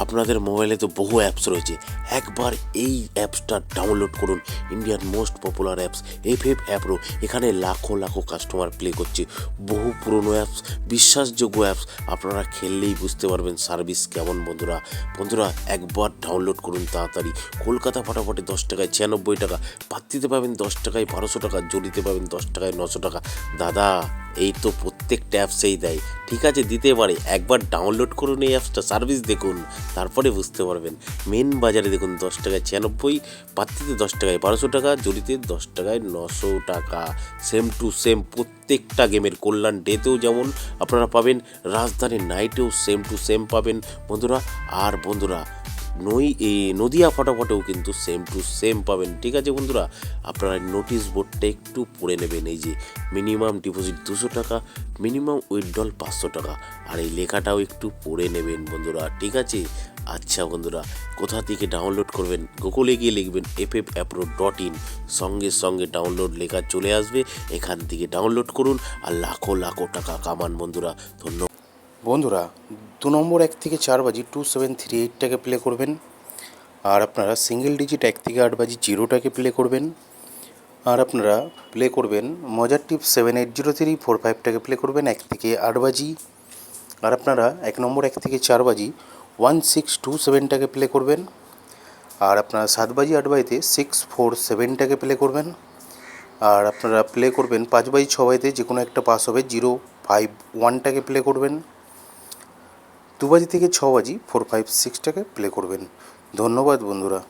আপনাদের মোবাইলে তো বহু অ্যাপস রয়েছে, একবার এই অ্যাপসটা ডাউনলোড করুন। ইন্ডিয়ার most popular apps app pro. এখানে লাখো লাখো কাস্টমার প্লে করছে। বহু পুরনো অ্যাপস, বিশ্বাসযোগ্য অ্যাপস। আপনারা খেললেই বুঝতে পারবেন সার্ভিস কেমন। বন্ধুরা একবার ডাউনলোড করুন তাড়াতাড়ি। কলকাতা ফাটাফাটে 10 টাকায় 96 টাকা, পাত্তিতে পাবেন 10 টাকায় 1200 টাকা, জড়িতে পাবেন 10 টাকায় 900 টাকা। দাদা, এই তো প্রত্যেকটা অ্যাপসেই দেয়। ঠিক আছে, দিতে পারে। একবার ডাউনলোড করুন এই অ্যাপসটা, সার্ভিস দেখুন, তারপরে বুঝতে পারবেন। মেন বাজারে দেখুন 10 টাকায় 96, পাত্তিতে 10 টাকায় 1200 টাকা, জড়িতে 10 টাকায় 900 টাকা। সেম টু সেম প্রত্যেকটা গেমের। কল্যাণ ডেতেও যেমন আপনারা পাবেন, রাজধানী নাইটেও সেম টু সেম পাবেন বন্ধুরা। আর বন্ধুরা নদিয়া ফটাফটেও কিন্তু সেম টু সেম পাবেন। ঠিক আছে বন্ধুরা, আপনারা নোটিশ বোর্ডটা একটু পড়ে নেবেন। এই যে মিনিমাম ডিপোজিট 200 টাকা, মিনিমাম উইথড্রল 500 টাকা। আর এই লেখাটাও একটু পড়ে নেবেন বন্ধুরা। ঠিক আছে, আচ্ছা বন্ধুরা, কোথা থেকে ডাউনলোড করবেন? গুগলে গিয়ে লিখবেন ffapro.in, সঙ্গে সঙ্গে ডাউনলোড লেখা চলে আসবে। এখান থেকে ডাউনলোড করুন আর লাখো লাখো টাকা কামান বন্ধুরা। ধন্যবাদ বন্ধুরা। 2 নম্বর 1 থেকে 4 বাজি 2738টাকে প্লে করবেন। আর আপনারা সিঙ্গেল ডিজিট 1 থেকে 8 বাজি 0টাকে প্লে করবেন। আর আপনারা প্লে করবেন মজার টিপ 780345টাকে প্লে করবেন 1 থেকে 8 বাজি। আর আপনারা 1 নম্বর 1 থেকে 4 বাজি 1627টাকে প্লে করবেন। আর আপনারা 7 বাজি 8 বাজিতে 647টাকে প্লে করবেন। আর আপনারা প্লে করবেন 5 বাজি 6 বাজিতে যে কোনো একটা পাস হবে 051টাকে প্লে করবেন। 2 বাজি থেকে 6 বাজি 456টাকে প্লে করবেন। ধন্যবাদ বন্ধুরা।